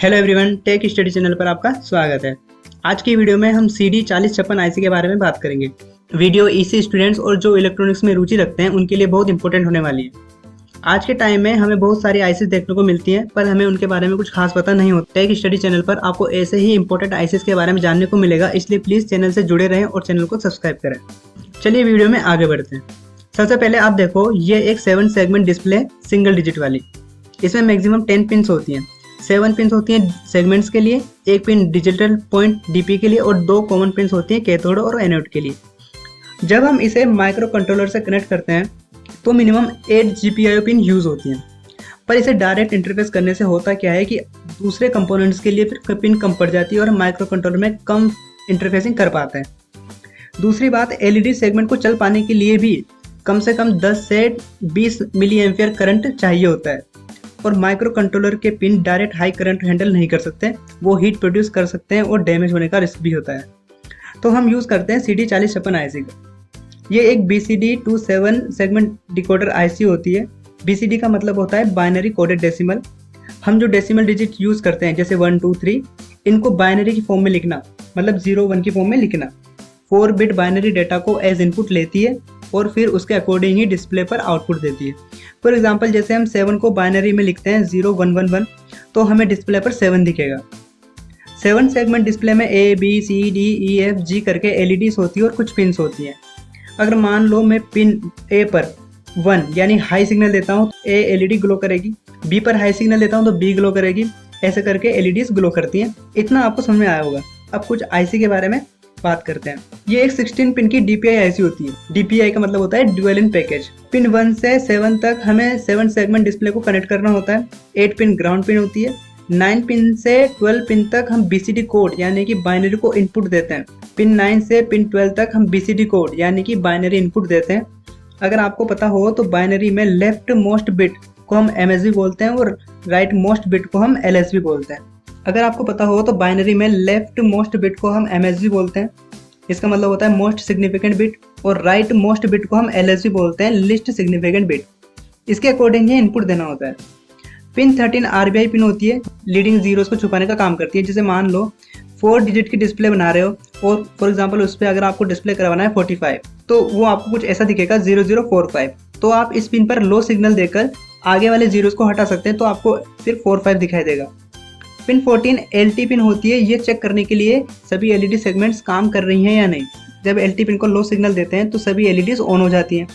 Hello everyone, tech study channel पर आपका स्वागत है। आज की वीडियो में हम CD4056 आईसी के बारे में बात करेंगे। वीडियो ईसी स्टूडेंट्स और जो इलेक्ट्रॉनिक्स में रुचि रखते हैं उनके लिए बहुत इंपॉर्टेंट होने वाली है। आज के टाइम में हमें बहुत सारी आईसीज देखने को मिलती हैं, पर हमें उनके बारे में कुछ खास पता नहीं होता। टेक स्टडी चैनल पर आपको ऐसे ही इंपॉर्टेंट आईसीज के बारे में जानने को मिलेगा, इसलिए प्लीज़ चैनल से जुड़े रहें और चैनल को सब्सक्राइब करें। चलिए वीडियो में आगे बढ़ते हैं। सबसे पहले आप देखो, ये एक 7 सेगमेंट डिस्प्ले सिंगल डिजिट वाली। इसमें मैक्सिमम 10 पिन्स होती हैं। 7 पिन्स होती हैं सेगमेंट्स के लिए, एक पिन डिजिटल पॉइंट डीपी के लिए और 2 कॉमन पिन्स होती हैं कैथोड और एनोड के लिए। जब हम इसे माइक्रो कंट्रोलर से कनेक्ट करते हैं तो मिनिमम 8 GPIO पिन यूज़ होती हैं। पर इसे डायरेक्ट इंटरफेस करने से होता क्या है कि दूसरे कंपोनेंट्स के लिए फिर पिन कम पड़ जाती है और माइक्रो कंट्रोलर में कम इंटरफेसिंग कर पाते हैं। दूसरी बात, LED सेगमेंट को चल पाने के लिए भी कम से कम 10 से 20 मिली एम्पियर करंट चाहिए होता है और माइक्रो कंट्रोलर के pin direct high current handle नहीं कर सकते, वो हीट प्रोड्यूस कर सकते हैं और डैमेज होने का रिस्क भी होता है। तो हम यूज़ करते हैं CD4056 आईसी का। ये एक BCD to 7 segment decoder IC होती है। BCD का मतलब होता है बाइनरी कोडेड डेसिमल। हम जो डेसिमल डिजिट यूज़ करते हैं जैसे 1 2 3, इनको बाइनरी की फॉर्म में लिखना, मतलब 0 1 की फॉर्म में लिखना। 4 बिट बाइनरी डेटा को एज इनपुट लेती है और फिर उसके अकॉर्डिंग ही डिस्प्ले पर आउटपुट देती है। फॉर एग्जांपल, जैसे हम 7 को बाइनरी में लिखते हैं 0 1 1 1, तो हमें डिस्प्ले पर 7 दिखेगा। 7 सेगमेंट डिस्प्ले में A B C D E F G करके LEDs होती है और कुछ पिन्स होती हैं। अगर मान लो मैं पिन A पर 1 यानी हाई सिग्नल देता हूँ तो A LED ग्लो करेगी, B पर हाई सिग्नल देता हूँ तो B ग्लो करेगी, ऐसे करके LEDs ग्लो करती हैं। इतना आपको समझ में आया होगा। अब कुछ IC के बारे में बात करते हैं। ये एक 16 पिन की DPI आईसी होती है। DPI का मतलब होता है ड्यूअल इन पैकेज। पिन 1 से 7 तक हमें 7 सेगमेंट डिस्प्ले को कनेक्ट करना होता है। 8 पिन ग्राउंड पिन होती है। 9 पिन से 12 पिन तक हम BCD कोड यानी कि बाइनरी को इनपुट देते हैं। पिन 9 से पिन 12 तक हम BCD कोड यानी कि बाइनरी इनपुट देते हैं। अगर आपको पता हो तो बाइनरी में लेफ्ट मोस्ट बिट को हम MSB बोलते हैं और राइट मोस्ट बिट को हम LSB बोलते हैं। अगर आपको पता हो तो बाइनरी में लेफ्ट मोस्ट बिट को हम MSB बोलते हैं, इसका मतलब होता है मोस्ट सिग्निफिकेंट बिट, और राइट मोस्ट बिट को हम LSB बोलते हैं, लिस्ट सिग्निफिकेंट बिट। इसके अकॉर्डिंग ही इनपुट देना होता है। पिन 13 RBI पिन होती है, लीडिंग जीरोस को छुपाने का काम करती है। जैसे मान लो 4 डिजिट की डिस्प्ले बना रहे हो और फॉर एग्जांपल उस पर अगर आपको डिस्प्ले करवाना है 45, तो वो आपको कुछ ऐसा दिखेगा 0045। तो आप इस पिन पर लो सिग्नल देकर आगे वाले जीरोस को हटा सकते हैं, तो आपको फिर 45 दिखाई देगा। पिन 14 LT पिन होती है, ये चेक करने के लिए सभी LED सेगमेंट्स काम कर रही हैं या नहीं। जब LT पिन को लो सिग्नल देते हैं तो सभी LEDs ऑन हो जाती हैं।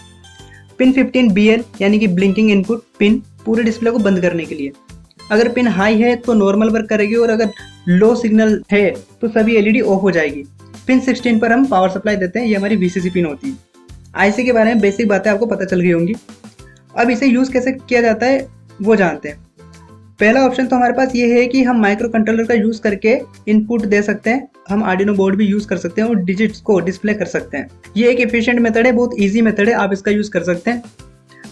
पिन 15 BL यानी कि ब्लिंकिंग इनपुट पिन, पूरे डिस्प्ले को बंद करने के लिए। अगर पिन हाई है तो नॉर्मल वर्क करेगी और अगर लो सिग्नल है तो सभी LED ऑफ हो जाएगी। पिन 16 पर हम पावर सप्लाई देते हैं, ये हमारी VCC पिन होती है। आईसी के बारे में बेसिक बातें आपको पता चल गई होंगी। अब इसे यूज़ कैसे किया जाता है वो जानते हैं। पहला ऑप्शन तो हमारे पास ये है कि हम माइक्रो कंट्रोलर का यूज़ करके इनपुट दे सकते हैं। हम आर्डिनो बोर्ड भी यूज़ कर सकते हैं और डिजिट्स को डिस्प्ले कर सकते हैं। ये एक एफिशिएंट मेथड है, बहुत इजी मेथड है, आप इसका यूज़ कर सकते हैं।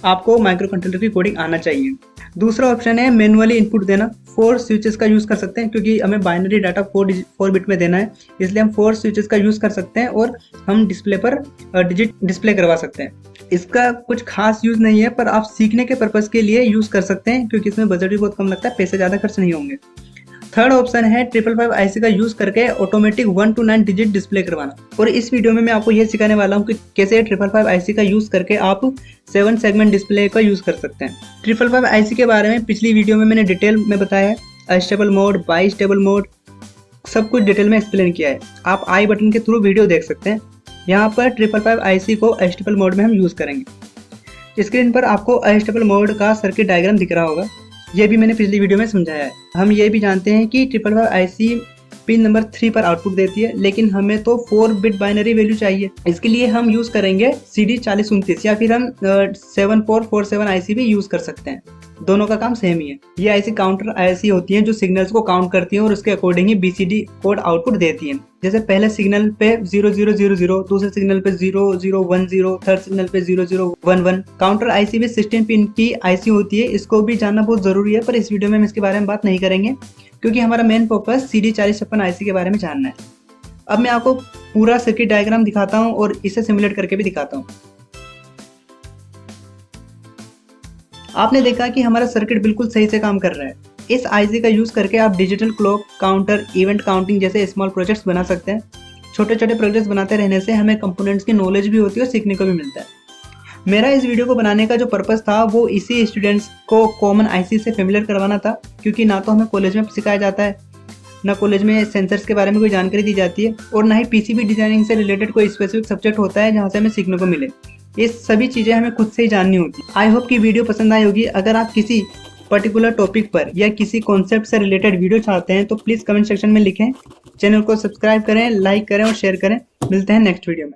आपको माइक्रो कंट्रोलर की कोडिंग आना चाहिए। दूसरा ऑप्शन है मैनुअली इनपुट देना। 4 स्विचेस का यूज़ कर सकते हैं, क्योंकि हमें बाइनरी डाटा 4 बिट में देना है, इसलिए हम 4 स्विचेस का यूज़ कर सकते हैं और हम डिस्प्ले पर डिजिट डिस्प्ले करवा सकते हैं। इसका कुछ खास यूज़ नहीं है, पर आप सीखने के पर्पज़ के लिए यूज़ कर सकते हैं, क्योंकि इसमें बजट भी बहुत कम लगता है, पैसे ज़्यादा खर्च नहीं होंगे। थर्ड ऑप्शन है 555 आईसी का यूज़ करके ऑटोमेटिक 1 to 9 डिजिट डिस्प्ले करवाना। और इस वीडियो में मैं आपको ये सिखाने वाला हूँ कि कैसे 555 आईसी का यूज़ करके आप 7 सेगमेंट डिस्प्ले का यूज़ कर सकते हैं। 555 आईसी के बारे में पिछली वीडियो में मैंने डिटेल में बताया है। Astable mode, by stable mode, सब कुछ डिटेल में एक्सप्लेन किया है। आप आई बटन के थ्रू वीडियो देख सकते हैं। यहाँ पर 555 आईसी को अस्टेबल मोड में हम यूज़ करेंगे। स्क्रीन पर आपको अस्टेबल मोड का सर्किट डायग्राम दिख रहा होगा, ये भी मैंने पिछली वीडियो में समझाया है। हम ये भी जानते हैं कि 555 आईसी पिन नंबर 3 पर आउटपुट देती है, लेकिन हमें तो 4 बिट बाइनरी वैल्यू चाहिए। इसके लिए हम यूज़ करेंगे CD4029 या फिर हम 7447 आईसी भी यूज़ कर सकते हैं। दोनों का काम सेम ही है। ये आईसी काउंटर आईसी होती हैं जो सिग्नल्स को काउंट करती हैं और उसके अकॉर्डिंग ही BCD कोड आउटपुट देती हैं। जैसे पहले सिग्नल पे 0000, दूसरे सिग्नल पे 0010, थर्ड सिग्नल पे 0011। काउंटर आईसी भी 16 पिन की आईसी होती है, इसको भी जानना बहुत जरूरी है, पर इस वीडियो में हम इसके बारे में बात नहीं करेंगे, क्योंकि हमारा मेन फोकस CD4056 आईसी के बारे में जानना है। अब मैं आपको पूरा सर्किट डायग्राम दिखाता हूँ और इसे सिमुलेट करके भी दिखाता हूँ। आपने देखा कि हमारा सर्किट बिल्कुल सही से काम कर रहा है। इस आईसी का यूज़ करके आप digital clock, counter, event counting जैसे स्मॉल प्रोजेक्ट्स बना सकते हैं। छोटे छोटे प्रोजेक्ट्स बनाते रहने से हमें कंपोनेंट्स की नॉलेज भी होती है और सीखने को भी मिलता है। मेरा इस वीडियो को बनाने का जो पर्पस था वो इसी स्टूडेंट्स को कॉमन आईसी से फेमिलियर करवाना था, क्योंकि ना तो हमें कॉलेज में सिखाया जाता है, ना कॉलेज में सेंसर्स के बारे में कोई जानकारी दी जाती है, और ना ही पीसीबी डिजाइनिंग से रिलेटेड कोई स्पेसिफिक सब्जेक्ट होता है जहाँ से हमें सीखने को मिले। ये सभी चीज़ें हमें खुद से ही जाननी होती है। आई होप कि वीडियो पसंद आई होगी। अगर आप किसी पर्टिकुलर टॉपिक पर या किसी कॉन्सेप्ट से रिलेटेड वीडियो चाहते हैं तो प्लीज़ कमेंट सेक्शन में लिखें। चैनल को सब्सक्राइब करें, लाइक करें और शेयर करें। मिलते हैं नेक्स्ट वीडियो में।